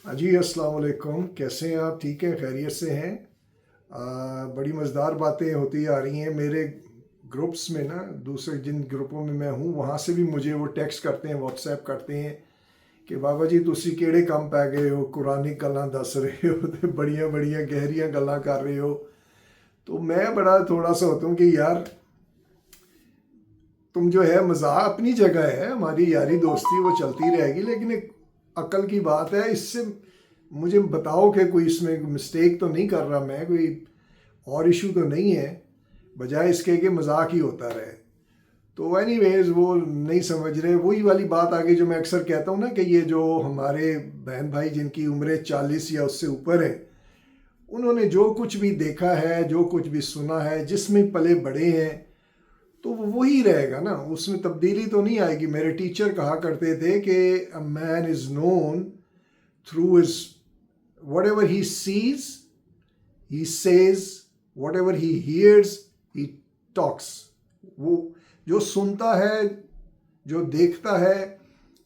जी अस्सलाम वालेकुम। कैसे हैं आप? ठीक हैं? खैरियत से हैं? बड़ी मज़ेदार बातें होती आ रही हैं मेरे ग्रुप्स में ना। दूसरे जिन ग्रुपों में मैं हूँ वहाँ से भी मुझे वो टेक्स्ट करते हैं, व्हाट्सएप करते हैं कि बाबा जी तुसी किहड़े काम पै गए हो, कुरानी गल्लां दस रहे हो तो बड़ियां बड़ियां गहरियां गल्लां कर रहे हो। तो मैं बड़ा थोड़ा सा होता हूँ कि यार तुम जो है मज़ाक अपनी जगह है, हमारी यारी दोस्ती वो चलती रहेगी, लेकिन एक अकल की बात है। इससे मुझे बताओ कि कोई इसमें मिस्टेक तो नहीं कर रहा मैं, कोई और इशू तो नहीं है, बजाय इसके कि मजाक ही होता रहे। तो एनीवेज वो नहीं समझ रहे। वही वाली बात आ गई जो मैं अक्सर कहता हूँ ना कि ये जो हमारे बहन भाई जिनकी उम्रें 40 या उससे ऊपर है, उन्होंने जो कुछ भी देखा है, जो कुछ भी सुना है, जिसमें पले बड़े हैं, तो वो वही रहेगा ना, उसमें तब्दीली तो नहीं आएगी। मेरे टीचर कहा करते थे कि a man is known through his whatever he sees, he says, whatever he hears, he talks। वो जो सुनता है, जो देखता है,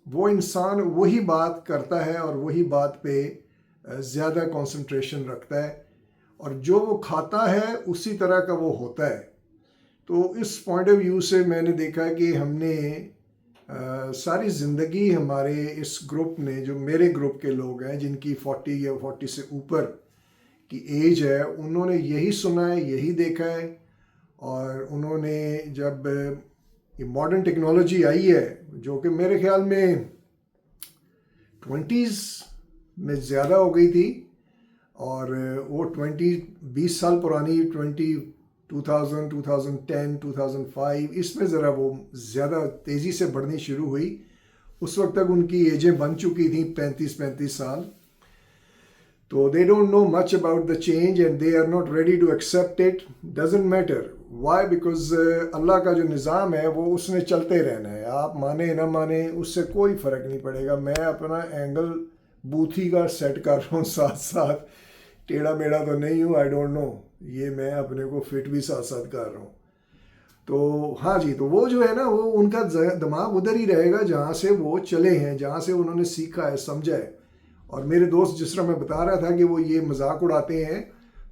वो इंसान वही बात करता है और वही बात पे ज़्यादा कंसंट्रेशन रखता है, और जो वो खाता है उसी तरह का वो होता है। तो इस पॉइंट ऑफ व्यू से मैंने देखा कि हमने सारी ज़िंदगी हमारे इस ग्रुप ने, जो मेरे ग्रुप के लोग हैं जिनकी 40 या 40 से ऊपर की एज है, उन्होंने यही सुना है, यही देखा है। और उन्होंने जब ये मॉडर्न टेक्नोलॉजी आई है, जो कि मेरे ख्याल में 20s में ज़्यादा हो गई थी, और वो 20 साल पुरानी 2000 2010 2005 इसमें ज़रा वो ज़्यादा तेज़ी से बढ़नी शुरू हुई। उस वक्त तक उनकी एजें बन चुकी थी 35-35 साल। तो they don't know much about the change and they are not ready to accept it. Doesn't matter why, because Allah का जो निज़ाम है वो उसने चलते रहना है। आप माने ना माने उससे कोई फ़र्क नहीं पड़ेगा। मैं अपना एंगल बूथी का सेट कर रहा हूँ, साथ साथ टेढ़ा मेढ़ा तो नहीं हूँ, आई डोंट नो, ये मैं अपने को फिट भी साथ साथ कर रहा हूँ। तो हाँ जी, तो वो जो है ना, वो उनका दिमाग उधर ही रहेगा जहाँ से वो चले हैं, जहाँ से उन्होंने सीखा है, समझा है। और मेरे दोस्त जिस तरह मैं बता रहा था कि वो ये मजाक उड़ाते हैं,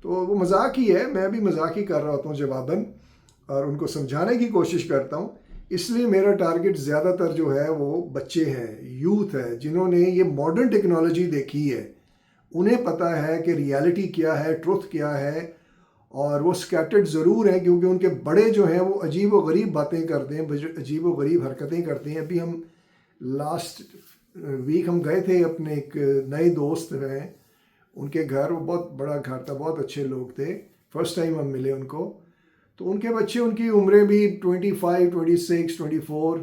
तो वो मजाक ही है, मैं भी मजाक ही कर रहा होता हूँ जवाबन, और उनको समझाने की कोशिश करता हूँ। इसलिए मेरा टारगेट ज़्यादातर जो है वो बच्चे हैं, यूथ है, जिन्होंने ये मॉडर्न टेक्नोलॉजी देखी है। उन्हें पता है कि रियलिटी क्या है, ट्रुथ क्या है। और वो स्कैटर्ड ज़रूर हैं क्योंकि उनके बड़े जो हैं वो अजीब व गरीब बातें करते हैं, अजीब व गरीब हरकतें करते हैं। अभी हम लास्ट वीक हम गए थे, अपने एक नए दोस्त हैं उनके घर। वो बहुत बड़ा घर था, बहुत अच्छे लोग थे, फर्स्ट टाइम हम मिले उनको। तो उनके बच्चे, उनकी उम्रें भी 25 26 24,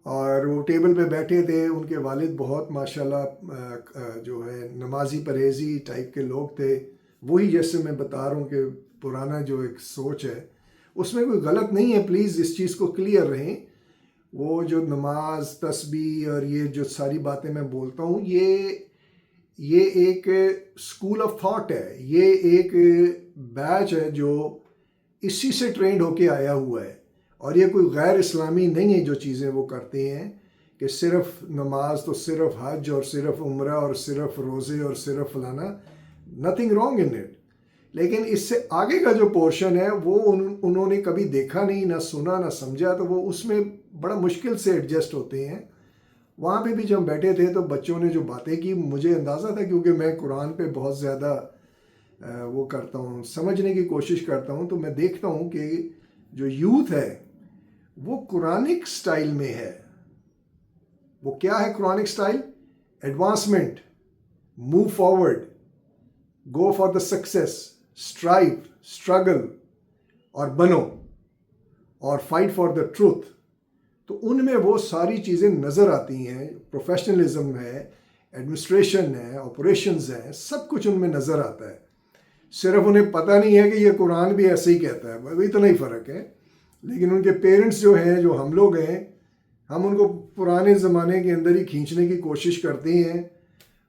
और वो टेबल पे बैठे थे। उनके वालिद बहुत माशाल्लाह जो है नमाजी परहेज़ी टाइप के लोग थे। वही जैसे मैं बता रहा हूँ कि पुराना जो एक सोच है उसमें कोई गलत नहीं है, प्लीज़ इस चीज़ को क्लियर रहें। वो जो नमाज तस्बीह और ये जो सारी बातें मैं बोलता हूँ, ये एक स्कूल ऑफ थॉट है, ये एक बैच है जो इसी से ट्रेंड होके आया हुआ है। और ये कोई गैर इस्लामी नहीं है जो चीज़ें वो करते हैं, कि सिर्फ नमाज तो सिर्फ हज और सिर्फ उम्रा और सिर्फ रोज़े और सिर्फ फलाना। नथिंग रॉन्ग इन इट, लेकिन इससे आगे का जो पोर्शन है वो उन्होंने कभी देखा नहीं, ना सुना, ना समझा, तो वो उसमें बड़ा मुश्किल से एडजस्ट होते हैं। वहाँ पे भी जब हम बैठे थे तो बच्चों ने जो बातें की, मुझे अंदाज़ा था क्योंकि मैं कुरान पे बहुत ज़्यादा वो करता हूँ, समझने की कोशिश करता हूँ। तो मैं देखता हूँ कि जो यूथ है वो कुरानिक स्टाइल में है। वो क्या है Quranic style? Advancement, move forward, go for the success, strive, struggle, और बनो, और फाइट फॉर द ट्रूथ। तो उनमें वो सारी चीज़ें नज़र आती हैं। प्रोफेशनलिज्म है, एडमिनिस्ट्रेशन है, ऑपरेशंस हैं, सब कुछ उनमें नज़र आता है। सिर्फ उन्हें पता नहीं है कि ये कुरान भी ऐसे ही कहता है, वही इतना ही फ़र्क है। लेकिन उनके पेरेंट्स जो हैं, जो हम लोग हैं, हम उनको पुराने ज़माने के अंदर ही खींचने की कोशिश करते हैं।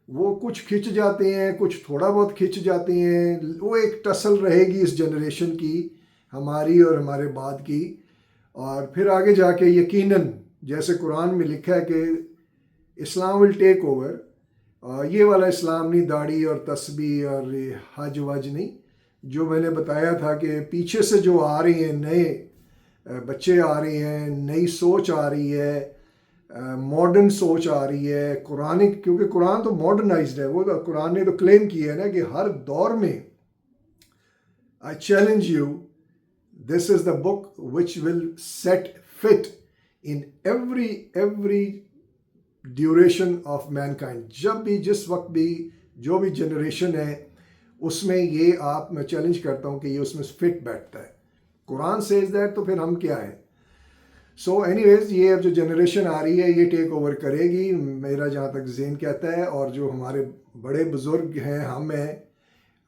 वो कुछ खिंच जाते हैं, कुछ थोड़ा बहुत खिंच जाते हैं। वो एक टसल रहेगी इस जनरेशन की, हमारी और हमारे बाद की। और फिर आगे जाके यकीनन, जैसे कुरान में लिखा है कि इस्लाम विल टेक ओवर, ये वाला इस्लाम नहीं, दाढ़ी और तस्बीह और ये हज वज नहीं। जो मैंने बताया था कि पीछे से जो आ रही हैं, नए बच्चे आ रहे हैं, नई सोच आ रही है, मॉडर्न सोच आ रही है, कुरानिक, क्योंकि कुरान तो मॉडर्नाइज्ड है। वो तो कुरान ने तो क्लेम किया है ना कि हर दौर में, I challenge you, this is the book which will set fit in every duration of Mankind. जब भी, जिस वक्त भी, जो भी जनरेशन है, उसमें ये आप, मैं चैलेंज करता हूँ कि ये उसमें फिट बैठता है। कुरान सेज दैट, तो फिर हम क्या हैं। सो एनीवेज, ये अब जो जनरेशन आ रही है ये टेक ओवर करेगी, मेरा जहाँ तक ज़हन कहता है। और जो हमारे बड़े बुज़ुर्ग हैं,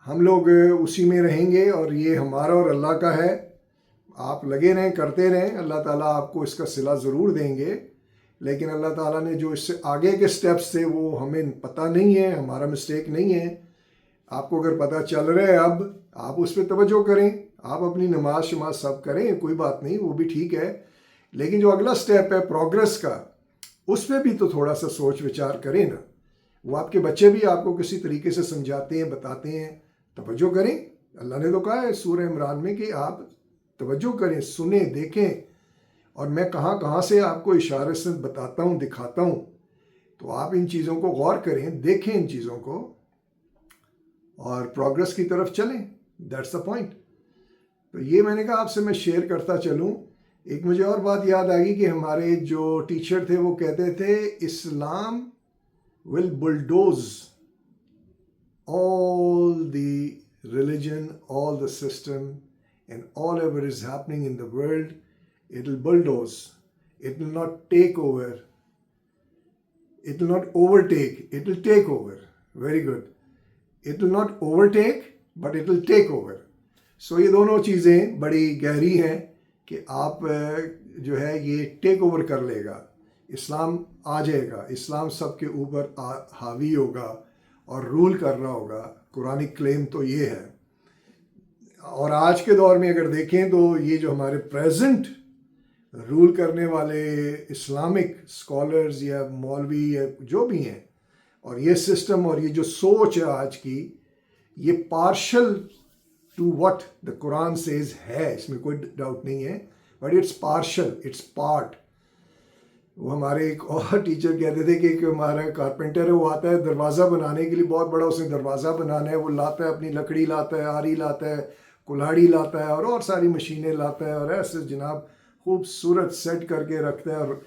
हम लोग उसी में रहेंगे, और ये हमारा और अल्लाह का है। आप लगे रहें, करते रहें, अल्लाह ताला आपको इसका सिला ज़रूर देंगे। लेकिन अल्लाह ताला ने जो इससे आगे के स्टेप्स थे वो हमें पता नहीं है, हमारा मिस्टेक नहीं है। आपको अगर पता चल रहा है अब, आप उस पर तवज्जो करें, आप अपनी नमाज शमाज सब करें, कोई बात नहीं, वो भी ठीक है। लेकिन जो अगला स्टेप है प्रोग्रेस का, उस पर भी तो थोड़ा सा सोच विचार करें ना। वो आपके बच्चे भी आपको किसी तरीके से समझाते हैं, बताते हैं, तवज्जो करें। अल्लाह ने तो कहा है सूरह इमरान में कि आप तवज्जो करें, सुने, देखें। और मैं कहाँ कहाँ से आपको इशारे से बताता हूँ, दिखाता हूँ। तो आप इन चीज़ों को गौर करें, देखें इन चीज़ों को, और प्रोग्रेस की तरफ चलें। That's the point. तो ये मैंने कहा आपसे मैं शेयर करता चलूँ। एक मुझे और बात याद आ गई कि हमारे जो टीचर थे वो कहते थे, इस्लाम will bulldoze all the religion, all the system, and all ever is happening in the world, it will bulldoze, it will not take over, it will not overtake, it will take over. Very good. It will not overtake, but it will take over. So ये दोनों चीज़ें बड़ी गहरी हैं कि आप जो है ये टेक ओवर कर लेगा, इस्लाम आ जाएगा, इस्लाम सबके ऊपर हावी होगा और रूल कर रहा होगा। कुरानिक क्लेम तो ये है। और आज के दौर में अगर देखें तो ये जो हमारे प्रेजेंट रूल करने वाले इस्लामिक स्कॉलर्स या मौलवी या जो भी हैं, और ये सिस्टम और ये जो सोच है आज की, ये partial to what the Quran says है, इसमें कोई डाउट नहीं है, but it's partial, it's part. वो हमारे एक और टीचर कहते थे कि हमारा कारपेंटर है, वो आता है दरवाज़ा बनाने के लिए, बहुत बड़ा उसने दरवाज़ा बनाना है, वो लाता है अपनी लकड़ी, लाता है आरी, लाता है कुल्हाड़ी, लाता है और सारी मशीनें लाता है, और ऐसे जनाब खूबसूरत सेट करके रखता है और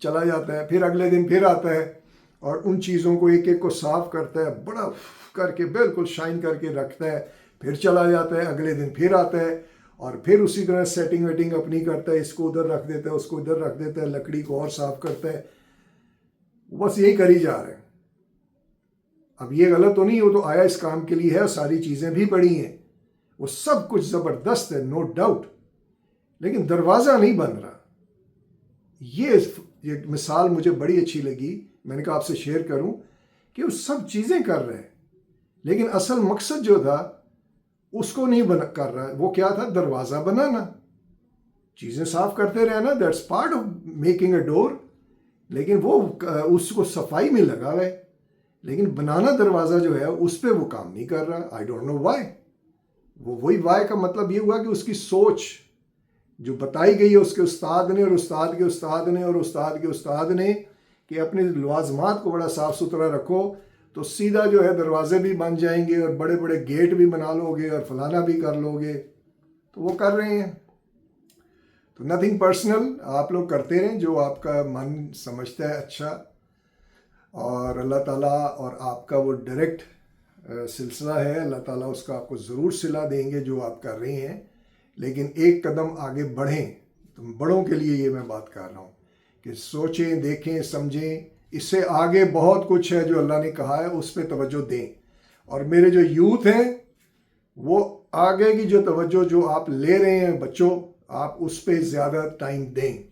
चला जाता है। फिर अगले दिन फिर आता है और उन चीज़ों को एक एक को साफ़ करता है, बड़ा करके बिल्कुल शाइन करके रखता है, फिर चला जाता है। अगले दिन फिर आता है और फिर उसी तरह सेटिंग वेटिंग अपनी करता है, इसको उधर रख देता है, उसको इधर रख देता है, लकड़ी को और साफ़ करता है। बस यही करी जा रहे हैं। अब ये गलत तो नहीं, वो तो आया इस काम के लिए है, सारी चीज़ें भी पड़ी हैं, वो सब कुछ ज़बरदस्त है, नो डाउट, लेकिन दरवाज़ा नहीं बन रहा। ये मिसाल मुझे बड़ी अच्छी लगी, मैंने कहा आपसे शेयर करूं कि वो सब चीज़ें कर रहे हैं, लेकिन असल मकसद जो था उसको नहीं कर रहा है। वो क्या था? दरवाज़ा बनाना, चीज़ें साफ करते रहना, that's part of making a door. लेकिन वो उसको सफाई में लगा हुआ है, लेकिन बनाना दरवाज़ा जो है उस पर वो काम नहीं कर रहा। I don't know why. वो वही वाई का मतलब ये हुआ कि उसकी सोच जो बताई गई है उसके उस्ताद ने और उस्ताद के उस्ताद ने और उस्ताद के उस्ताद ने कि अपने लवाजमात को बड़ा साफ़ सुथरा रखो, तो सीधा जो है दरवाजे भी बन जाएंगे और बड़े बड़े गेट भी बना लोगे और फलाना भी कर लोगे। तो वो कर रहे हैं। तो नथिंग पर्सनल, आप लोग करते रहें जो आपका मन समझता है अच्छा, और अल्लाह ताला और आपका वो डायरेक्ट सिलसिला है, अल्लाह ताला उसका आपको ज़रूर सिला देंगे जो आप कर रहे हैं। लेकिन एक कदम आगे बढ़ें। तो बड़ों के लिए ये मैं बात कर रहा हूँ कि सोचें, देखें, समझें, इससे आगे बहुत कुछ है जो अल्लाह ने कहा है, उस पर तवज्जो दें। और मेरे जो यूथ हैं वो आगे की जो तवज्जो जो आप ले रहे हैं बच्चों, आप उस पर ज़्यादा टाइम दें।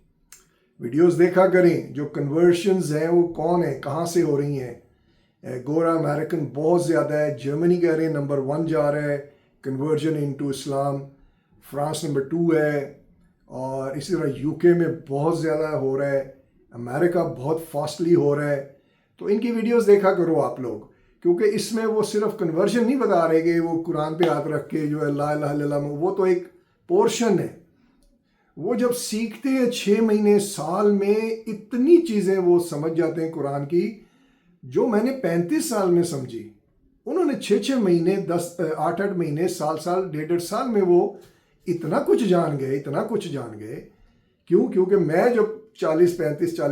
वीडियोस देखा करें, जो कन्वर्शंस हैं वो कौन है, कहाँ से हो रही हैं। गोरा अमेरिकन बहुत ज़्यादा है, जर्मनी कह रहे हैं नंबर 1 जा रहा है कन्वर्जन इनटू इस्लाम, फ्रांस नंबर 2 है, और इसी तरह यूके में बहुत ज़्यादा हो रहा है, अमेरिका बहुत फास्टली हो रहा है। तो इनकी वीडियोस देखा करो आप लोग, क्योंकि इसमें वो सिर्फ कन्वर्जन नहीं बता रहे कि वो कुरान पे हाथ रख के जो है ला इलाहा इल्लल्लाह, वो तो एक पोर्शन है। वो जब सीखते हैं 6 महीने साल में इतनी चीज़ें वो समझ जाते हैं कुरान की, जो मैंने 35 साल में समझी, उन्होंने 6 महीने 8 महीने साल 1.5 साल में वो इतना कुछ जान गए, इतना कुछ जान गए। क्यों? क्योंकि मैं जब 40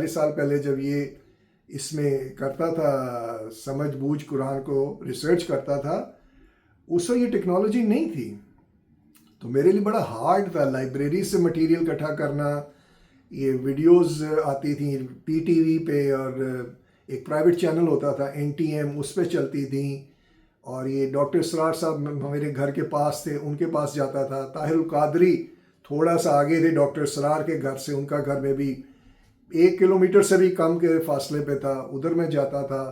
साल पहले जब ये इसमें करता था, समझ बूझ कुरान को रिसर्च करता था, उस वक्त ये टेक्नोलॉजी नहीं थी, तो मेरे लिए बड़ा हार्ड था लाइब्रेरी से मटेरियल इकट्ठा करना। ये वीडियोस आती थी PTV पे, और एक प्राइवेट चैनल होता था NTM, उस पर चलती थी। और ये डॉक्टर सरार साहब मेरे घर के पास थे, उनके पास जाता था। ताहिरुल कादरी थोड़ा सा आगे थे डॉक्टर सरार के घर से, उनका घर में भी 1 किलोमीटर से भी कम के फासले पे था, उधर मैं जाता था।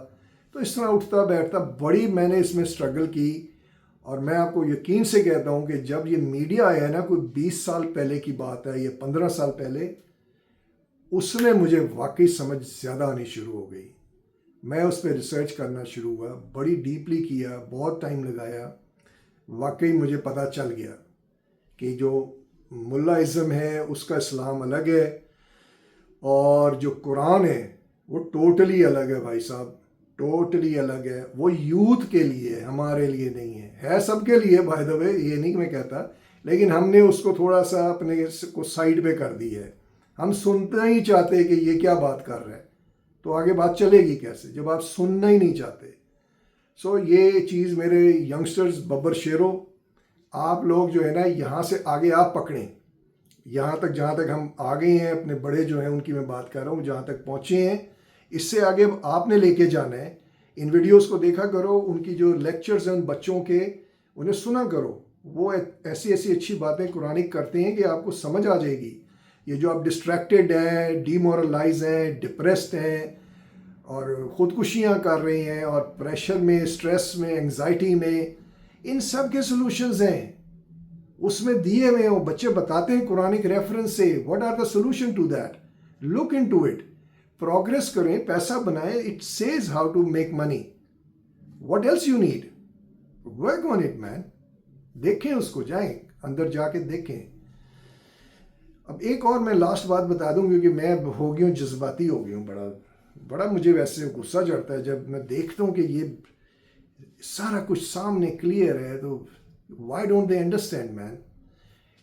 तो इस तरह उठता बैठता, बड़ी मैंने इसमें स्ट्रगल की। और मैं आपको यकीन से कहता हूँ कि जब ये मीडिया आया ना, कोई 20 साल पहले की बात है, ये 15 साल पहले, उसमें मुझे वाकई समझ ज़्यादा आनी शुरू हो गई। मैं उस पर रिसर्च करना शुरू हुआ, बड़ी डीपली किया, बहुत टाइम लगाया। वाकई मुझे पता चल गया कि जो मुल्लाइज़म है उसका इस्लाम अलग है, और जो कुरान है वो टोटली अलग है भाई साहब, टोटली अलग है। वो यूथ के लिए है, हमारे लिए नहीं है सबके लिए बाय द वे, ये नहीं मैं कहता, लेकिन हमने उसको थोड़ा सा अपने को साइड पे कर दी है। हम सुनना ही चाहते कि ये क्या बात कर रहा है, तो आगे बात चलेगी कैसे जब आप सुनना ही नहीं चाहते। सो ये चीज़ मेरे यंगस्टर्स, बब्बर शेरो, आप लोग जो है ना, यहाँ से आगे आप पकड़ें, यहाँ तक जहाँ तक हम आ गए हैं, अपने बड़े जो हैं उनकी मैं बात कर रहा हूँ, जहाँ तक पहुँचे हैं, इससे आगे आपने लेके जाना है। इन वीडियोस को देखा करो, उनकी जो लेक्चर्स हैं उन बच्चों के, उन्हें सुना करो। वो ऐसी ऐसी अच्छी बातें कुरानिक करते हैं कि आपको समझ आ जाएगी। ये जो आप डिस्ट्रैक्टेड हैं, डीमोरलाइज हैं, डिप्रेस्ड हैं, और ख़ुदकुशियाँ कर रहे हैं, और प्रेशर में, स्ट्रेस में, एंग्जाइटी में, इन सब के सॉल्यूशंस हैं उसमें दिए हुए हैं। वो बच्चे बताते हैं कुरानिक रेफरेंस से, what are the solution to that, look into it, progress करें, पैसा बनाएं। It says how to make money, what else you need, work on it man. देखें उसको, जाएं अंदर जाके देखें। अब एक और मैं लास्ट बात बता दूं, क्योंकि मैं हो गया हूँ, जज्बाती हो गया हूँ, बड़ा मुझे वैसे गुस्सा चढ़ता है जब मैं देखता हूँ कि ये सारा कुछ सामने क्लियर है, तो why don't they understand man.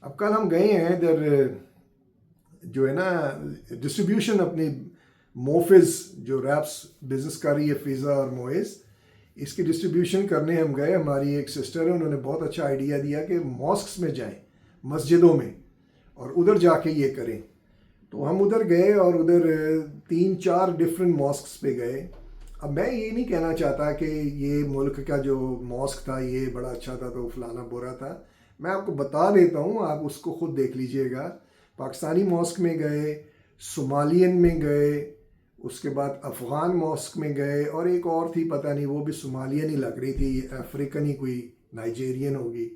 अब कल हम गए हैं इधर, जो है ना डिस्ट्रीब्यूशन, अपनी मोफिज जो रैप्स बिजनेस कर रही है, फिज़ा और मोइज़, इसकी डिस्ट्रीब्यूशन करने हम गए। हमारी एक सिस्टर है, उन्होंने बहुत अच्छा आइडिया दिया कि मॉस्क्स में जाएं, मस्जिदों में, और उधर जाके ये करें। तो हम उधर गए और उधर 3-4 डिफरेंट मॉस्क्स पे गए। अब मैं ये नहीं कहना चाहता कि ये मुल्क का जो मॉस्क था ये बड़ा अच्छा था तो फलाना बुरा था। मैं आपको बता देता हूँ, आप उसको खुद देख लीजिएगा। पाकिस्तानी मॉस्क में गए, सोमालियन में गए, उसके बाद अफ़गान मॉस्क में गए, और एक और थी पता नहीं, वो भी सोमालियन ही लग रही थी, अफ्रीकन ही कोई नाइजेरियन होगी।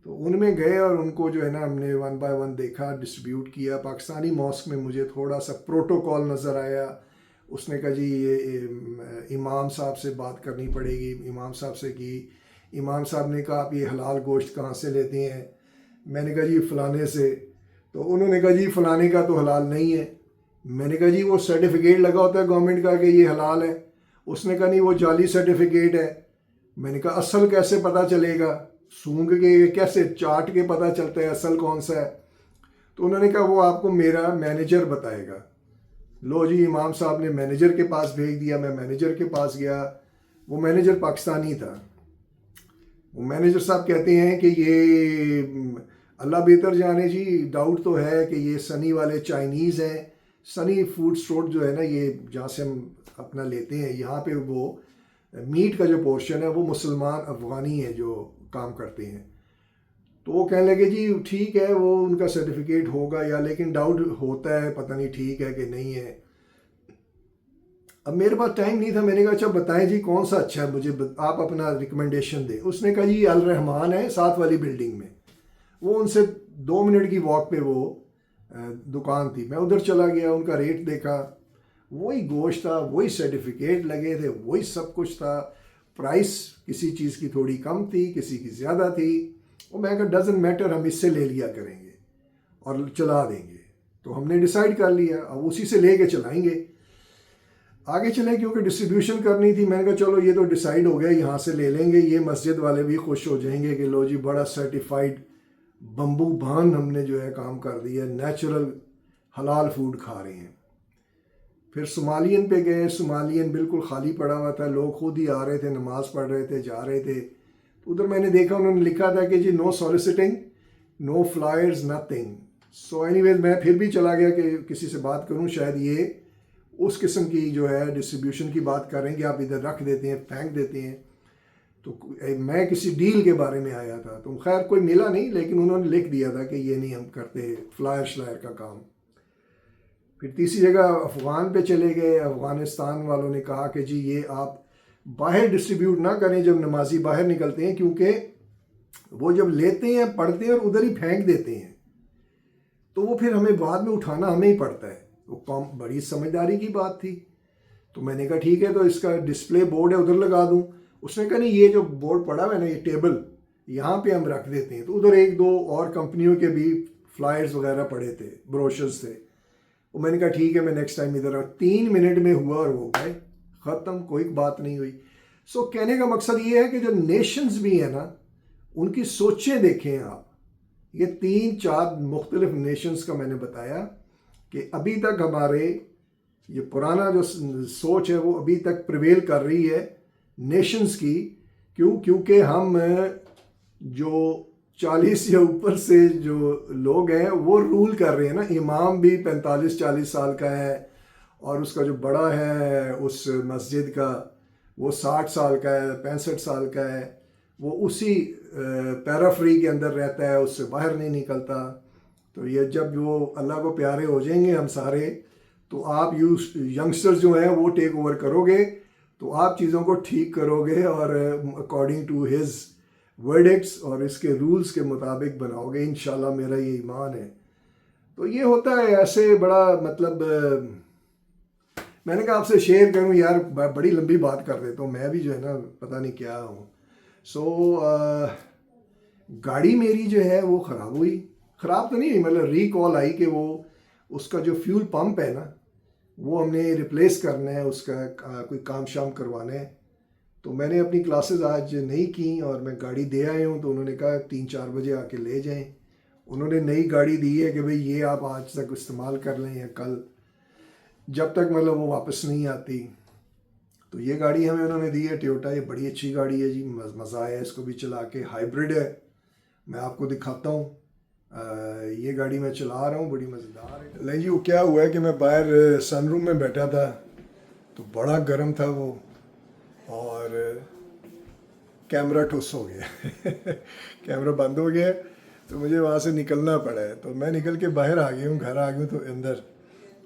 तो उनमें गए और उनको जो है ना हमने 1 बाय 1 देखा, डिस्ट्रीब्यूट किया। पाकिस्तानी मॉस्क में मुझे थोड़ा सा प्रोटोकॉल नज़र आया। उसने कहा जी ये इमाम साहब से बात करनी पड़ेगी। इमाम साहब से की, इमाम साहब ने कहा आप ये हलाल गोश्त कहाँ से लेते हैं? मैंने कहा जी फ़लाने से। तो उन्होंने कहा जी फ़लाने का तो हलाल नहीं है। मैंने कहा जी वो सर्टिफिकेट लगा होता है गवर्नमेंट का कि ये हलाल है। उसने कहा नहीं वो जाली सर्टिफिकेट है। मैंने कहा असल कैसे पता चलेगा? सूंघ के कैसे चाट के पता चलता है असल कौन सा है? तो उन्होंने कहा वो आपको मेरा मैनेजर बताएगा। लो जी, इमाम साहब ने मैनेजर के पास भेज दिया। मैं मैनेजर के पास गया, वो मैनेजर पाकिस्तानी था। वो मैनेजर साहब कहते हैं कि ये अल्लाह बेहतर जाने जी, डाउट तो है कि ये सनी वाले चाइनीज़ हैं। सनी फूड स्टोर जो है ना, ये जहाँ से हम अपना लेते हैं, यहाँ पे वो मीट का जो पोर्शन है वो मुसलमान अफ़गानी है जो काम करते हैं। तो वो कहने लगे जी ठीक है, वो उनका सर्टिफिकेट होगा या, लेकिन डाउट होता है, पता नहीं ठीक है कि नहीं है। अब मेरे पास टाइम नहीं था। मैंने कहा अच्छा बताएं जी कौन सा अच्छा है, मुझे आप अपना रिकमेंडेशन दें। उसने कहा जी अल रहमान है 7 वाली बिल्डिंग में। वो उनसे 2 मिनट की वॉक पे वो दुकान थी। मैं उधर चला गया, उनका रेट देखा। वही गोश्त था, वही सर्टिफिकेट लगे थे, वही सब कुछ था। प्राइस किसी चीज़ की थोड़ी कम थी, किसी की ज़्यादा थी। और मैं कहा डजेंट मैटर, हम इससे ले लिया करेंगे और चला देंगे। तो हमने डिसाइड कर लिया, अब उसी से ले कर चलाएँगे। आगे चले क्योंकि डिस्ट्रीब्यूशन करनी थी। मैंने कहा चलो ये तो डिसाइड हो गया, यहाँ से ले लेंगे। ये मस्जिद वाले भी खुश हो जाएंगे कि लो जी बड़ा सर्टिफाइड बम्बू भान हमने जो है काम कर दिया, नेचुरल हलाल फूड खा रहे हैं। फिर सोमालियन पे गए। सोमालियन बिल्कुल खाली पड़ा हुआ था, लोग खुद ही आ रहे थे, नमाज़ पढ़ रहे थे, जा रहे थे। तो उधर मैंने देखा उन्होंने लिखा था कि जी no soliciting, no flyers, nothing. So anyways मैं फिर भी चला गया कि किसी से बात करूं, शायद ये उस किस्म की जो है डिस्ट्रीब्यूशन की बात कर रहे हैं कि आप इधर रख देते हैं, फेंक देते हैं। तो मैं किसी डील के बारे में आया था, तो खैर कोई मिला नहीं, लेकिन उन्होंने लिख दिया था कि ये नहीं हम करते फ्लायर श्लायर का काम। फिर तीसरी जगह अफ़गान पे चले गए। अफ़गानिस्तान वालों ने कहा कि जी ये आप बाहर डिस्ट्रीब्यूट ना करें जब नमाजी बाहर निकलते हैं, क्योंकि वो जब लेते हैं पढ़ते हैं और उधर ही फेंक देते हैं, तो वो फिर हमें बाद में उठाना हमें ही पड़ता है। वो कम बड़ी समझदारी की बात थी। तो मैंने कहा ठीक है, तो इसका डिस्प्ले बोर्ड है उधर लगा दूं। उसने कहा नहीं, ये जो बोर्ड पड़ा हुआ है ना, ये टेबल यहाँ पे हम रख देते हैं। तो उधर एक दो और कंपनियों के भी फ्लायर्स वगैरह पड़े थे, ब्रोशर्स थे। वो मैंने कहा ठीक है, मैं नेक्स्ट टाइम इधर 3 मिनट में हुआ और वो गए, ख़त्म, कोई बात नहीं हुई। सो कहने का मकसद ये है कि जो नेशंस भी हैं ना, उनकी सोचें देखें आप। ये 3-4 मुख्तलिफ नेशंस का मैंने बताया कि अभी तक हमारे ये पुराना जो सोच है वो अभी तक प्रिवेल कर रही है नेशंस की। क्योंकि हम जो 40 या ऊपर से जो लोग हैं वो रूल कर रहे हैं ना। इमाम भी 45-40 साल का है, और उसका जो बड़ा है उस मस्जिद का वो 60 साल का है, 65 साल का है। वो उसी पैराफ्री के अंदर रहता है, उससे बाहर नहीं निकलता। तो ये जब वो अल्लाह को प्यारे हो जाएंगे हम सारे, तो आप यंगस्टर्स जो हैं वो टेक ओवर करोगे, तो आप चीज़ों को ठीक करोगे और अकॉर्डिंग टू हिज वर्डिक्ट्स और इसके रूल्स के मुताबिक बनाओगे, इंशाल्लाह, मेरा ये ईमान है। तो ये होता है ऐसे बड़ा, मतलब मैंने कहा आपसे शेयर करूं यार, बड़ी लंबी बात कर देता हूँ मैं भी, जो है ना पता नहीं क्या हूँ। सो गाड़ी मेरी जो है वो ख़राब हुई। ख़राब तो नहीं, मतलब रिकॉल आई कि वो उसका जो फ्यूल पंप है ना वो हमने रिप्लेस करना है, उसका कोई काम शाम करवाना है। तो मैंने अपनी क्लासेस आज नहीं की और मैं गाड़ी दे आया हूँ। तो उन्होंने कहा 3-4 बजे आके ले जाएं। उन्होंने नई गाड़ी दी है कि भाई ये आप आज तक इस्तेमाल कर लें या कल, जब तक मतलब वो वापस नहीं आती। तो ये गाड़ी हमें उन्होंने दी है टोयोटा। ये बड़ी अच्छी गाड़ी है जी, मज़ा आया इसको भी चला के। हाइब्रिड है, मैं आपको दिखाता हूँ। ये गाड़ी मैं चला रहा हूँ, बड़ी मज़ेदार है। नहीं जी, वो क्या हुआ है कि मैं बाहर सनरूम में बैठा था तो बड़ा गर्म था वो, और कैमरा ठुस हो गया कैमरा बंद हो गया, तो मुझे वहाँ से निकलना पड़ा है। तो मैं निकल के बाहर आ गया हूँ, घर आ गया हूँ तो अंदर।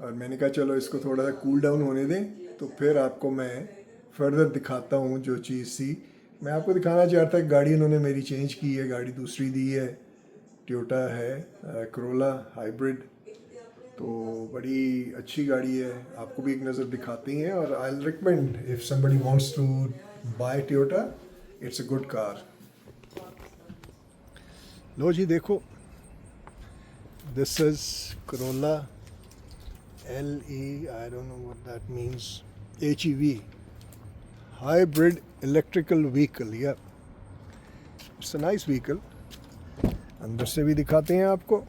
और मैंने कहा चलो इसको थोड़ा सा कूल डाउन होने दें, तो फिर आपको मैं फर्दर दिखाता हूँ जो चीज़ थी। मैं आपको दिखाना चाहता था, गाड़ी उन्होंने मेरी चेंज की है, गाड़ी दूसरी दी है, टोयोटा है करोला हाइब्रिड। तो बड़ी अच्छी गाड़ी है, आपको भी एक नज़र दिखाती हैं। और I will recommend if somebody wants to buy Toyota, it's a good car. लो जी देखो, this is Corolla LE, I don't know what that means, HEV, hybrid electrical vehicle. Yeah, it's a nice vehicle. अंदर से भी दिखाते हैं आपको।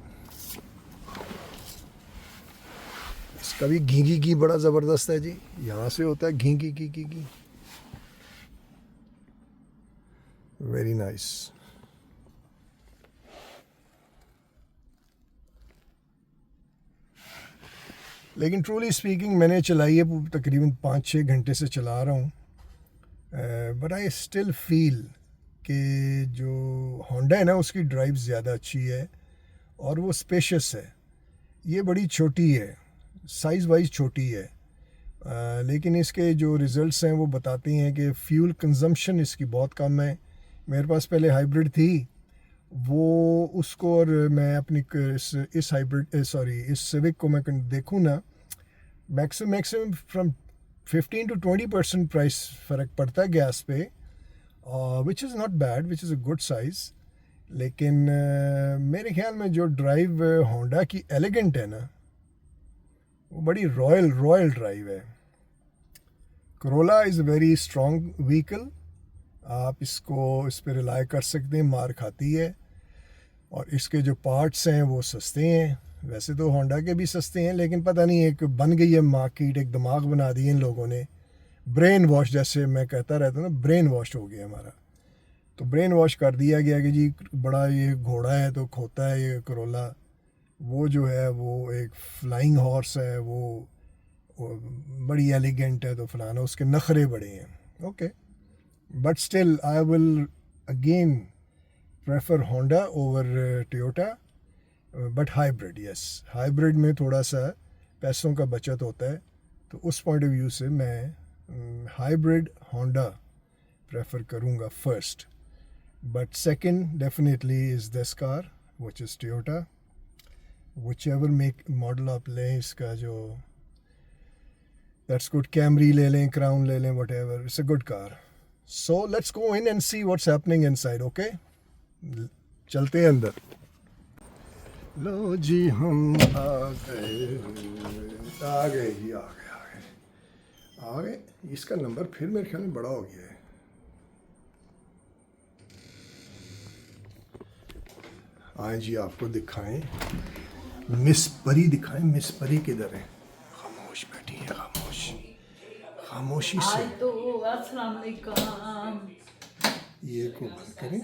इसका भी घी घी बड़ा ज़बरदस्त है जी, यहाँ से होता है घी घी। Very nice. लेकिन ट्रूली स्पीकिंग मैंने चलाई है तकरीबन 5-6 घंटे से चला रहा हूँ, बट आई स्टिल फील कि जो होंडा है ना उसकी ड्राइव ज़्यादा अच्छी है और वो स्पेशियस है। ये बड़ी छोटी है, साइज़ वाइज छोटी है, लेकिन इसके जो रिज़ल्ट्स हैं वो बताते हैं कि फ्यूल कंजम्पशन इसकी बहुत कम है। मेरे पास पहले हाइब्रिड थी, वो उसको, और मैं अपनी इस हाइब्रिड इस सिविक को मैं देखूँ ना, मैक्सिमम फ्रॉम 15 to 20% प्राइस फ़र्क पड़ता है गैस पे, which is not bad, which is a good size. लेकिन मेरे ख्याल में जो ड्राइव होंडा की एलिगेंट है ना, वो बड़ी रॉयल ड्राइव है। Corolla is a very strong vehicle, आप इसको इस पर रिलाई कर सकते हैं, मार खाती है। और इसके जो पार्ट्स हैं वो सस्ते हैं, वैसे तो होंडा के भी सस्ते हैं, लेकिन पता नहीं एक बन गई है मार्केट, एक दिमाग बना दिए इन लोगों ने, ब्रेन वॉश, जैसे मैं कहता रहता हूँ ना, ब्रेन वॉश हो गया हमारा। तो ब्रेन वॉश कर दिया गया कि जी बड़ा ये घोड़ा है तो खोता है ये कोरोला, वो जो है वो एक फ्लाइंग हॉर्स है, वो बड़ी एलिगेंट है तो फलाना, उसके नखरे बड़े हैं। Okay, but still I will again prefer Honda over Toyota, but hybrid, yes, hybrid में थोड़ा सा पैसों का बचत होता है, तो उस पॉइंट ऑफ व्यू से मैं हाइब्रिड होंडा प्रेफर करूँगा first. But second definitely is this car which is Toyota, which ever make model आप लें, इसका जो दैट्स गुड, कैमरी ले लें, क्राउन ले लें, what ever, it's a good car. So let's go in and see what's happening inside. Okay, चलते हैं अंदर। लो जी हम आ गए जी, आ गए। इसका नंबर फिर मेरे ख्याल में बड़ा हो गया है। आए जी, आपको दिखाएं, मिस परी दिखाएं, मिस परी किधर है? खामोश बैठी है, खामोशी से। तो अस्सलाम वालेकुम। ये को बंद करें।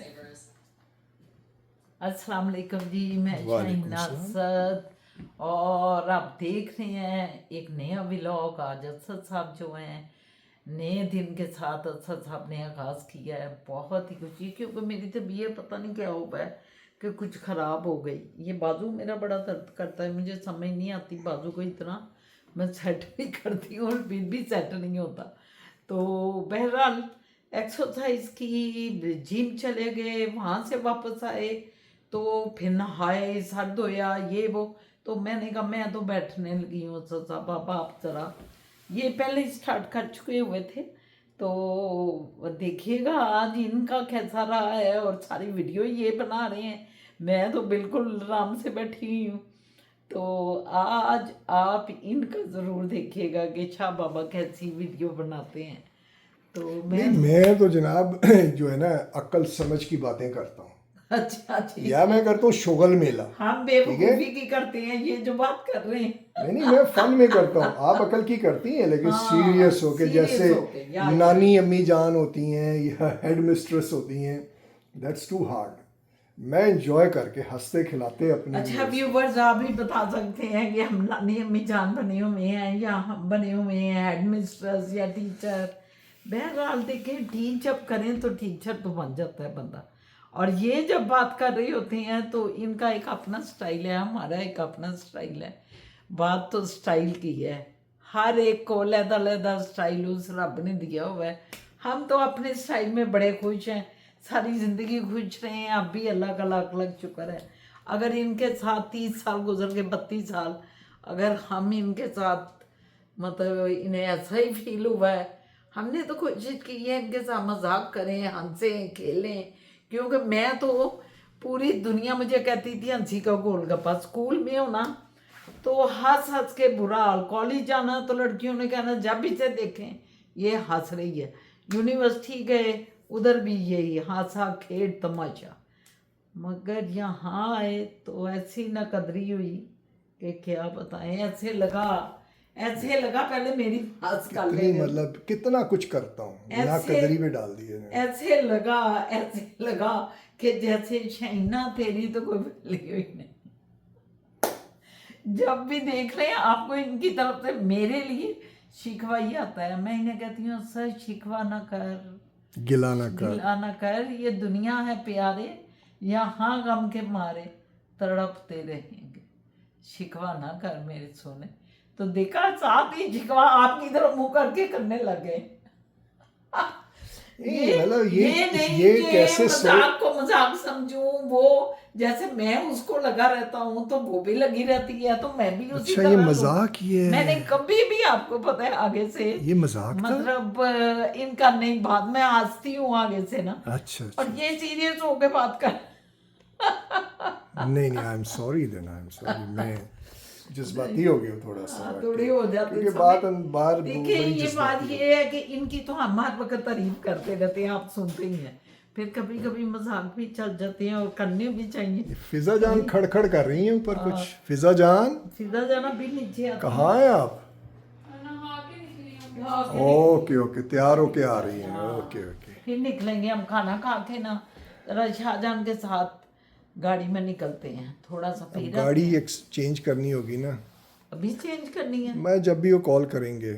अस्सलाम वालेकुम जी, मैं वालेकुम शाहीना सलाम। असद, और आप देख रहे हैं एक नया व्लॉग। आज असद साहब जो हैं, नए दिन के साथ असद साहब ने आगाज़ किया है। बहुत ही खुशी, क्योंकि मेरी तबीयत पता नहीं क्या हो गया कि कुछ ख़राब हो गई। ये बाजू मेरा बड़ा दर्द करता है, मुझे समझ नहीं आती बाजू को, इतना मैं सेट भी करती हूँ और फिर भी सेट नहीं होता। तो बहरहाल एक्सरसाइज की, जिम चले गए, वहाँ से वापस आए तो फिर नहाए, सर धोया, ये वो। तो मैंने कहा मैं तो बैठने लगी हूँ साहब, आप ज़रा, ये पहले स्टार्ट कर चुके हुए थे, तो देखिएगा आज इनका कैसा रहा है। और सारी वीडियो ये बना रहे हैं, मैं तो बिल्कुल आराम से बैठी हुई हूँ। तो आज आप इनका ज़रूर देखिएगा कि शाह बाबा कैसी वीडियो बनाते हैं। तो मैं तो जनाब जो है ना, अक्ल समझ की बातें करता हूँ, अच्छा जी, या मैं करता हूँ शुगल मेला। हम ठीक है, बेवकूफ़ी की करते हैं, ये जो बात कर रहे हैं। नहीं मैं फन में करता हूँ, आप अकल की करती हैं, लेकिन हाँ, सीरियस होके, serious जैसे होके, या नानी अम्मी जान होती हैं या हेड मिस्ट्रेस होती हैं, दैट्स टू हार्ड। मैं इंजॉय करके हंसते खिलाते अपने अच्छा viewers को। व्यूवर्स, आप भी बता सकते हैं कि हम नानी अम्मी जान बने हुए हैं या हम बने हुए हैं हेड मिस्ट्रेस या टीचर। बहरहाल देखें, टीच जब करें तो टीचर तो बन जाता है बंदा। और ये जब बात कर रही होती हैं तो इनका एक अपना स्टाइल है, हमारा एक अपना स्टाइल है। बात तो स्टाइल की है, हर एक को अलग-अलग स्टाइल उस रब ने दिया हुआ है। हम तो अपने स्टाइल में बड़े खुश हैं, सारी ज़िंदगी खुश रहे हैं। अब भी अल्लाह का लाख लाख शुक्र है। अगर इनके साथ 30 साल गुजर गए, 32 साल, अगर हम इनके साथ, मतलब इन्हें ऐसा ही फील हुआ है, हमने तो कोशिश की है इनके साथ मजाक करें, हंसें, खेलें। क्योंकि मैं तो, पूरी दुनिया मुझे कहती थी हंसी का गोलगप्पा। स्कूल में हो ना तो हंस हंस के बुरा हाल, कॉलेज जाना तो लड़कियों ने कहना जब इसे देखें ये हंस रही है। यूनिवर्सिटी गए, उधर भी यही हंसा खेल तमाशा। मगर यहाँ आए तो ऐसी नकदरी हुई कि क्या बताएं। ऐसे लगा पहले मेरी हंस कर कितनी, ले, मतलब कितना कुछ करता हूँ, ना ऐसे कदरी में डाल दिए मैंने। ऐसे लगा कि जैसे शहीना तेरी तो कोई वैल्यू हुई नहीं। जब भी देख रहे हैं आपको इनकी तरफ से मेरे लिए शिकवा ही आता है। मैं इन्हें कहती हूँ सर शिकवा ना कर, गिला ना कर। गिला ना कर, ये दुनिया है प्यारे, यहाँ गम के मारे तड़पते रहेंगे, शिकवा ना कर मेरे सोने। तो देखा, साथ ही शिकवा आपकी तरफ मुंह करके करने लगे। मतलब ये नहीं ये कि कैसे मजाक को मजाक समझूं, वो जैसे मैं उसको लगा रहता हूँ तो वो भी लगी रहती है, तो मैं भी उसी अच्छा, तरह ये हूँ। मजाक ये है? मैंने कभी भी, आपको पता है, आगे से ये मजाक था? मतलब इनका नहीं, बात मैं हंसती हूँ आगे से ना, अच्छा और अच्छा, ये सीरियस होके बात कर। नहीं नहीं, I am sorry then, I am sorry, मैं जज्बाती हो गया थोड़ा सा, थोड़ी हो जाती क्योंकि समय। बार देखिए बड़ी ये बात जज्बाती हो। ये है कि इनकी तो हम हर वक्त तारीफ करते रहते हैं, आप सुनते ही हैं, फिर कभी कभी मजाक भी चल जाते हैं और करने भी चाहिए। फिजा जान खड़खड़ कर रही हैं ऊपर कुछ। फिजा जान, सीधा जाना भी नीचे आता कहाँ हैं आप? ओके ओके, तैयार होके आ रही हैं, ओके ओके। फिर निकलेंगे हम खाना खा के ना, जरा शाहजहान के साथ गाड़ी में निकलते हैं, थोड़ा सा अब फिर गाड़ी एक्सचेंज करनी होगी ना, अभी चेंज करनी है। मैं जब भी वो कॉल करेंगे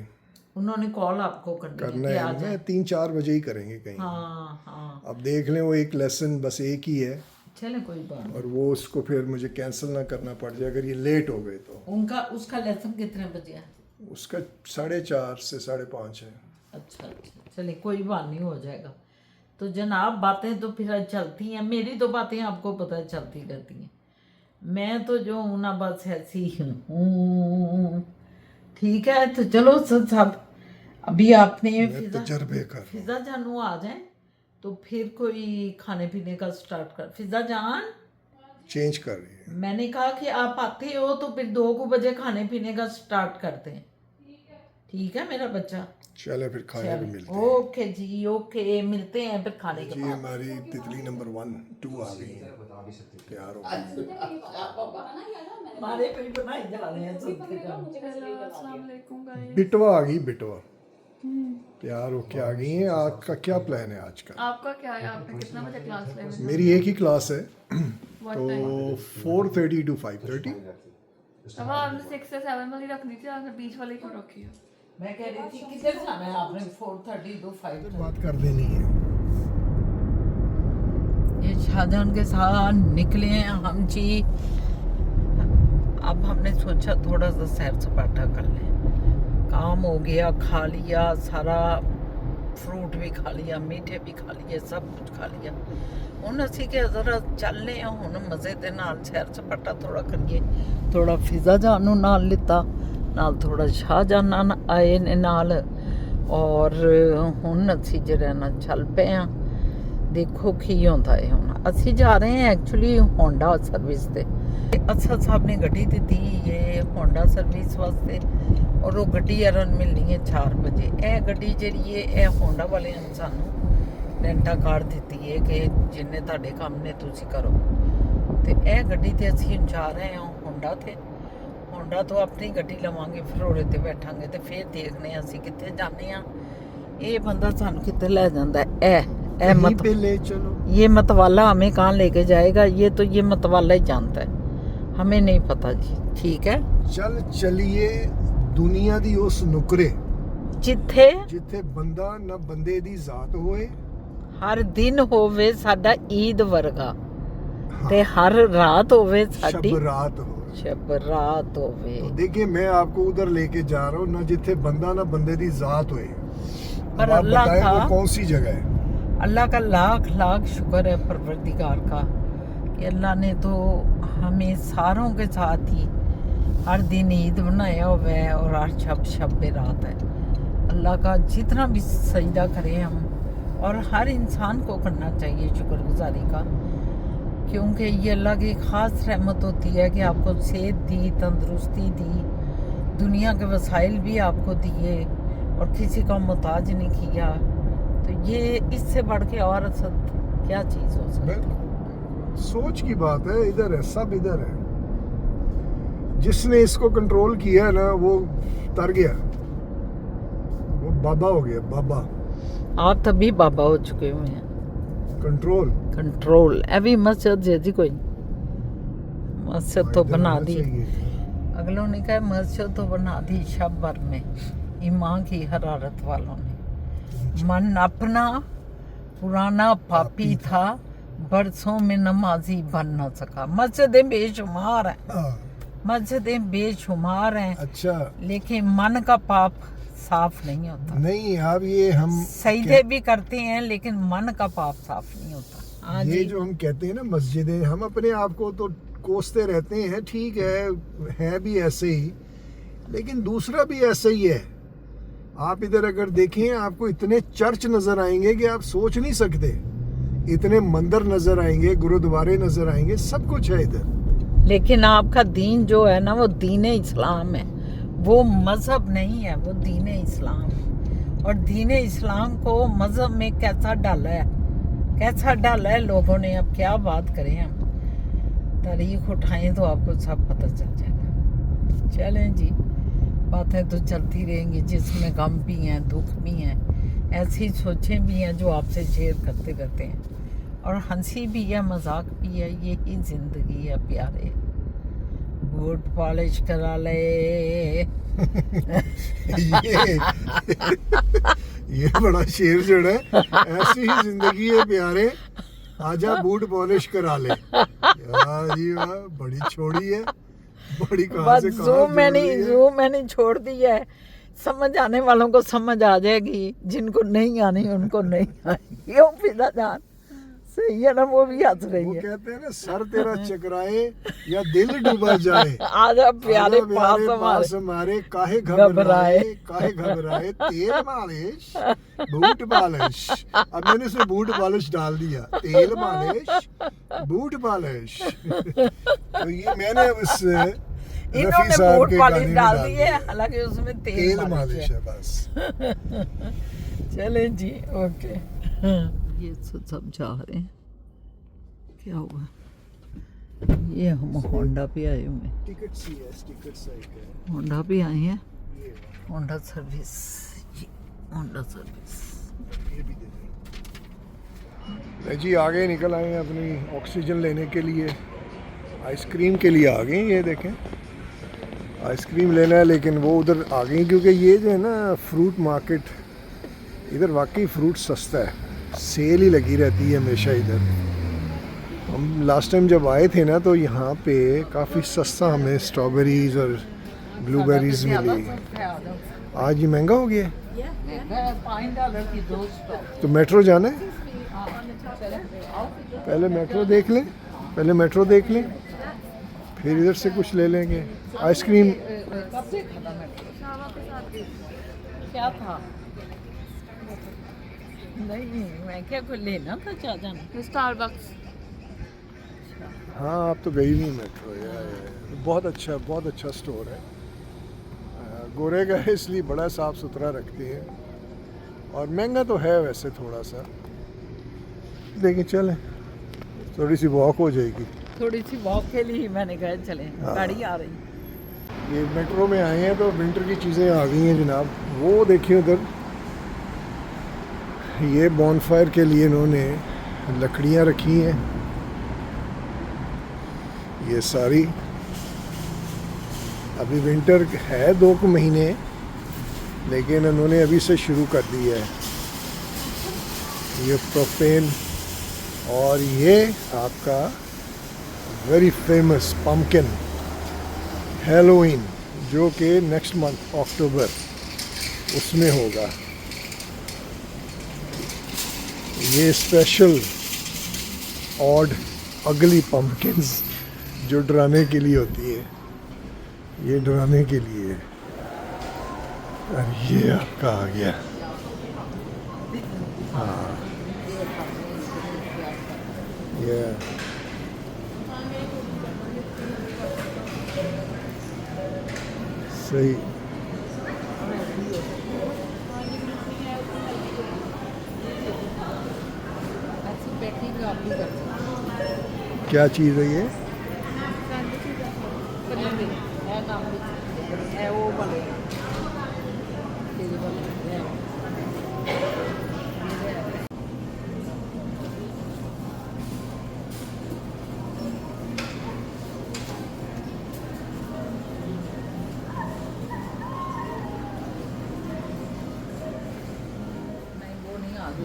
उन्होंने कॉल आपको करनी करना है कि है, आ मैं जाए। 3-4 बजे ही करेंगे कहीं। हाँ हाँ, अब देख लें, वो एक लेसन बस एक ही है, चले कोई बात नहीं। और वो उसको फिर मुझे कैंसिल ना करना पड़ जाए अगर ये लेट हो गए तो। उनका उसका लेसन कितने बजे है? उसका 4:30 से 5:30 है। अच्छा अच्छा, चलिए कोई बात नहीं, हो जाएगा। तो जनाब बातें तो फिर चलती हैं, मेरी तो बातें आपको पता है चलती रहती हैं, मैं तो जो हूँ ना बस ऐसी ही हूँ। ठीक है, तो चलो सब अभी आपने मैं तजर्बे कर रहा हूँ। फिजा जानू आ जाए तो फिर कोई खाने पीने का स्टार्ट कर। फिजा जान, चेंज कर रही है। मैंने कहा कि आप आते हो तो फिर 2 बजे खाने पीने का स्टार्ट करते हैं, ठीक है मेरा बच्चा? चले फिर खाने को मिलते हैं। ओके जी, ओके, मिलते हैं फिर खाने के जी, बाद। हमारी तितली नंबर 1-2 आ गई है, तैयार हो गई। हमारे पे बनाए जा रहे हैं बिटवा आ गई, बिटवा तैयार होके आ गई है। आपका क्या प्लान है आज का? आपका क्या है? आपने कितना बजे क्लास लेनी है? मेरी एक ही क्लास है, What तो time? 4:30 to 5:30। अब आपने 6 से 7 वाली रखनी थी, आपने बीच वाली क्यों रखी है? मैं कह रही थी किधर जाना है आपने? 4:30 to 5:30। बात कर देनी है। ये शाहजहान के साथ निकले हैं हम जी। अब हमने सोचा थोड़ा सा सैर सपाटा कर लें, काम हो गया, खा लिया सारा, फ्रूट भी खा लिया, मीठे भी खा लिए, सब कुछ खा लिया। ਹੁਣ ਅਸੀਂ ਕਿ ਜ਼ਰਾ ਚੱਲਨੇ ਆ ਹੁਣ ਮਜ਼ੇ ਦੇ ਨਾਲ, ਸੈਰ ਸਪਾਟਾ ਥੋੜਾ ਕਰੀਏ। ਥੋੜਾ ਫਿਜ਼ਾ ਜਾਨ ਨੂੰ ਨਾਲ ਲਿੱਤਾ, ਨਾਲ ਥੋੜਾ ਸ਼ਾਹਜਹਾਨ ਆਏ ਨੇ ਨਾਲ, ਔਰ ਹੁਣ ਅਸੀਂ ਜਿਹੜਾ ਨਾ ਚੱਲ ਪਏ ਆ। ਦੇਖੋ ਕੀ ਹੁੰਦਾ ਹੈ। ਹੁਣ ਅਸੀਂ ਜਾ ਰਹੇ ਹਾਂ ਐਕਚੁਅਲੀ ਹੋਂਡਾ ਸਰਵਿਸ ਤੇ। ਅਸਦ ਸਾਹਿਬ ਨੇ ਗੱਡੀ ਦਿੱਤੀ ਇਹ ਹੋਂਡਾ ਸਰਵਿਸ ਵਾਸਤੇ, ਔਰ ਉਹ ਗੱਡੀ ਅਰਨ ਮਿਲਣੀ ਹੈ 4 ਵਜੇ। ਇਹ ਗੱਡੀ ਜਿਹੜੀ ਹੈ ਇਹ ਹੋਂਡਾ ਵਾਲਿਆਂ ਨੇ ਸਾਨੂੰ ਰੈਂਟਾ ਕਾਰ ਦਿੱਤੀ ਹੈ ਕਿ ਜਿੰਨੇ ਤੁਹਾਡੇ ਕੰਮ ਨੇ ਤੁਸੀਂ ਕਰੋ। ਤੇ ਇਹ ਗੱਡੀ ਤੇ ਅਸੀਂ ਜਾ ਰਹੇ ਹਾਂ ਹੋਂਡਾ ਤੇ। ਹੋਂਡਾ ਤੋਂ ਆਪਣੀ ਗੱਡੀ ਲਵਾਂਗੇ, ਫਿਰ ਉਹਦੇ ਤੇ ਬੈਠਾਂਗੇ ਤੇ ਫਿਰ ਦੇਖਦੇ ਹਾਂ ਅਸੀਂ ਕਿੱਥੇ ਜਾਂਦੇ ਹਾਂ। ਇਹ ਬੰਦਾ ਸਾਨੂੰ ਕਿੱਥੇ ਲੈ ਜਾਂਦਾ ਹੈ। ਇਹ कहीं पे ले चलो। ये मतवाला हमें कहाँ लेके जाएगा, ये तो ये मतवाला ही जानता है, हमें नहीं पता जी। ठीक है, चल चलिए दुनिया दी उस नुकरे जिथे जिथे बंदा ना बंदे दी जात होए, हर दिन होवे साडा ईद वर्गा, ते हर रात होवे साडी शब रात हो। शब रात होवे। तो देखिए, मैं आपको उधर लेके जा रहा हूँ ना जिथे बंदा ना बंदे दी जात होए। पर अब आप अल्लाह बताएं का- वो कौन सी जगह है? अल्लाह का लाख लाख शुक्र है परवरदिगार का कि अल्लाह ने तो हमें सारों के साथ ही हर दिन ईद बनाया हुआ है, और हर शब रात है। अल्लाह का जितना भी सजदा करें हम, और हर इंसान को करना चाहिए शुक्रगुजारी का, क्योंकि ये अल्लाह की ख़ास रहमत होती है कि आपको सेहत दी, तंदुरुस्ती दी, दुनिया के वसाइल भी आपको दिए, और किसी का मोहताज नहीं किया। तो ये इससे बढ़ के और असद क्या चीज़ हो सकती है? बिल्कुल सोच की बात है। इधर है, सब इधर है। जिसने इसको कंट्रोल किया ना वो तर गया, वो बाबा हो गया, बाबा। आप तभी बाबा हो चुके हुए हैं। कंट्रोल कंट्रोल अभी मस्जिद है जी, कोई मस्जिद तो इधर बना होना दी, चाहिए। अगलों ने कहा मस्जिद तो बना दी शब भर में, ईमान की हरारत वालों ने। मन अपना पुराना पापी था, बरसों में नमाजी बन न सका। मस्जिदें बेशुमार हैं, हाँ, मस्जिदें बेशुमार हैं, अच्छा लेकिन मन का पाप साफ नहीं होता। नहीं, अब ये हम सजदे भी करते हैं लेकिन मन का पाप साफ नहीं होता। हाँ ये जी। जो हम कहते हैं ना मस्जिदें, हम अपने आप को तो कोसते रहते हैं, ठीक है भी ऐसे ही, लेकिन दूसरा भी ऐसा ही है। आप इधर अगर देखें आपको इतने चर्च नजर आएंगे कि आप सोच नहीं सकते, इतने मंदिर नजर आएंगे, गुरुद्वारे नजर आएंगे, सब कुछ है इधर। लेकिन आपका दीन जो है ना वो दीन इस्लाम है, वो मज़हब नहीं है, वो दीन इस्लाम है। और दीन इस्लाम को मज़हब में कैसा डाला है लोगों ने। अब क्या बात करें, हम तारीख उठाएं तो आपको सब पता चल जाएगा। चलें जी, बातें तो चलती रहेंगी, जिसमें गम भी हैं, दुख भी हैं, ऐसी सोचें भी हैं जो आपसे शेयर करते रहते हैं, और हंसी भी है, मजाक भी है, यही ज़िंदगी है प्यारे। बूट पॉलिश करा ले। ये बड़ा शेर जड़ है, ऐसी ही जिंदगी है प्यारे, आजा बूट पॉलिश करा ले। यार जी वाह, बड़ी छोड़ी है, बड़ी कहाँ से कहाँ जोड़ दी है। जो मैंने छोड़ दी है, समझ आने वालों को समझ आ जाएगी, जिनको नहीं आनी उनको नहीं आएगी। क्यों फिदा जान, सही है ना, वो भी हंस रही वो है। कहते हैं ना, सर तेरा चकराए या दिल डूबा जाए, आजा प्यारे आजा पास प्यारे हमारे। पास हमारे, काहे घबराए। घबराए, तेल मालिश बूट पॉलिश। अब मैंने उसमें बूट पॉलिश डाल दिया, तेल मालिश बूट पॉलिश। तो ये मैंने उस रफी इन्होंने साहब बूट के पॉलिश गाने में डाल डाल दी है, दिया, हालांकि उसमें तेल तेल मालिश है बस। चले जी, ओके। ये सब जा रहे हैं, क्या हुआ? ये हम होंडा पे आए हुए हैं, टिकट सी है, टिकट साइड है होंडा पे आए हैं, ये, होंडा सर्विस, होंडा सर्विस। ये भी दे दें। जी आगे निकल आए हैं अपनी ऑक्सीजन लेने के लिए, आइसक्रीम के लिए आ गए। ये देखें, आइसक्रीम लेना है, लेकिन वो उधर आ गई, क्योंकि ये जो है ना फ्रूट मार्केट, इधर वाकई फ्रूट सस्ता है, सेल ही लगी रहती है हमेशा इधर। हम लास्ट टाइम जब आए थे ना, तो यहाँ पे काफ़ी सस्ता हमें स्ट्रॉबेरीज और ब्लूबेरीज मिली। आज ये महंगा हो गया है, $5 की 2 स्टॉप। तो मेट्रो जाना है, पहले मेट्रो देख लें, फिर इधर से कुछ ले लेंगे। आइसक्रीम कब देखा था मेट्रो? क्या था? नहीं, मैं क्या कोई लेना था, क्या जाना? स्टारबक्स। हाँ, आप तो गई नहीं मेट्रो यार, बहुत अच्छा स्टोर है। गोरेगा है इसलिए बड़ा साफ़ सुथरा रखते हैं, और महंगा तो है वैसे थोड़ा सा, लेकिन चलें, थोड़ी सी वॉक हो जाएगी। थोड़ी सी वॉक के लिए मैंने कहा चलें, गाड़ी आ रही। ये मेट्रो में आए हैं तो विंटर की चीज़ें आ गई हैं जनाब। वो देखिए उधर, ये बॉनफायर के लिए इन्होंने लकड़ियाँ रखी हैं, ये सारी। अभी विंटर है 2 महीने, लेकिन उन्होंने अभी से शुरू कर दी है। ये प्रोपेन, और ये आपका वेरी फेमस पम्पकिन हैलोवीन, जो कि नेक्स्ट मंथ अक्टूबर उसमें होगा। ये स्पेशल ऑड अगली पम्पकिन्स जो डराने के लिए होती है, ये डराने के लिए। और ये आपका आ गया, हाँ, ये सही। क्या चीज़ है ये?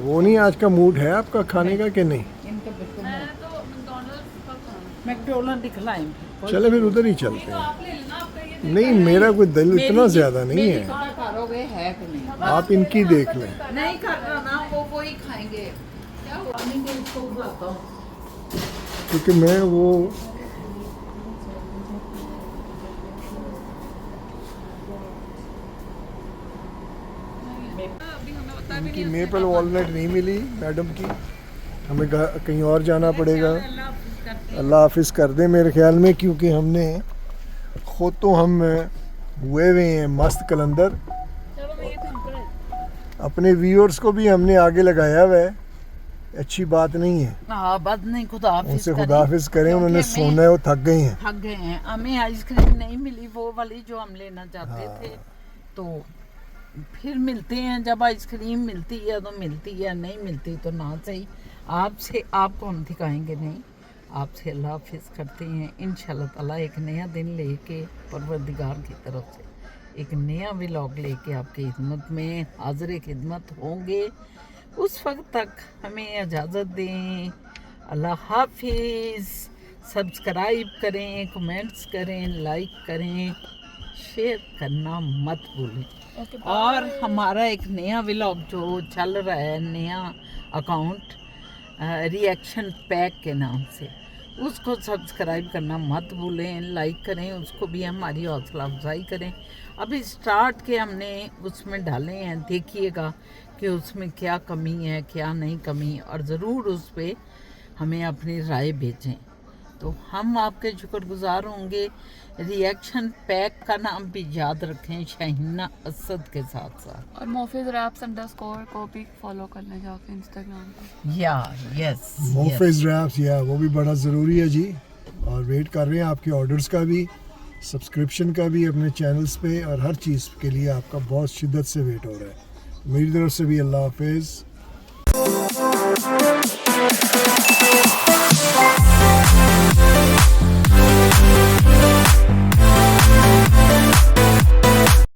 वो नहीं, आज का मूड है आपका खाने का कि नहीं? इनका बिल्कुल मैं तो मैकडॉनल्ड्स का खाना। मैकडोनल्ड दिखलाएं। चले फिर उधर ही चलते हैं। आप ले लेना, आपका ये नहीं, मेरा कोई दिल इतना ज़्यादा नहीं है, करोगे है कि नहीं? आप इनकी देख लें। नहीं करना ना, वो वही खाएंगे। पानी के इसको बुलाता हूँ। क्योंकि मैं वो उनकी मेपल वॉलनट नहीं मिली मैडम की, हमें कहीं और जाना पड़ेगा। अल्लाह हाफिज़ कर दे मेरे ख्याल में, क्योंकि हमने खुद तो हम हुए हुए हैं मस्त कलंदर, अपने व्यूअर्स को भी हमने आगे लगाया हुआ है, अच्छी बात नहीं है। बात नहीं, खुदा हाफिज़ उनसे करें। खुदा हाफिज़ करें, उन्होंने क्योंकि सोना है, वो थक गए हैं। थक गए हैं। हमें आइसक्रीम नहीं मिली वो वाली जो हम लेना चाहते थे, तो फिर मिलते हैं। जब आइसक्रीम मिलती है तो मिलती है, नहीं मिलती तो ना सही। आपसे आपको हम दिखाएंगे नहीं, आपसे अल्लाह हाफिज़ करते हैं। इंशाल्लाह ताला एक नया दिन लेके परवरदिगार की तरफ से एक नया व्लॉग लेके आपकी खिदमत में हाज़िर खिदमत होंगे। उस वक्त तक हमें इजाज़त दें। अल्लाह हाफिज़। सब्सक्राइब करें, कमेंट्स करें, लाइक करें, शेयर करना मत भूलें। और हमारा एक नया व्लॉग जो चल रहा है, नया अकाउंट रिएक्शन पैक के नाम से, उसको सब्सक्राइब करना मत भूलें, लाइक करें, उसको भी हमारी हौसला अफजाई करें। अभी स्टार्ट के हमने उसमें डाले हैं, देखिएगा कि उसमें क्या कमी है क्या नहीं कमी, और ज़रूर उस पर हमें अपनी राय भेजें तो हम आपके शुक्रगुजार होंगे। रिएक्शन पैक का नाम भी याद रखें, शाहीना असद के साथ साथ। और मोफिज रैप्स अंडरस्कोर को भी फॉलो करना जाके इंस्टाग्राम पे। या यस, मोफिज रैप्स, या वो भी बड़ा ज़रूरी है जी। और वेट कर रहे हैं आपके ऑर्डर्स का भी, सब्सक्रिप्शन का भी अपने चैनल्स पे, और हर चीज़ के लिए आपका बहुत शिद्दत से वेट हो रहा है। मेरी तरफ से भी अल्लाह हाफिज़।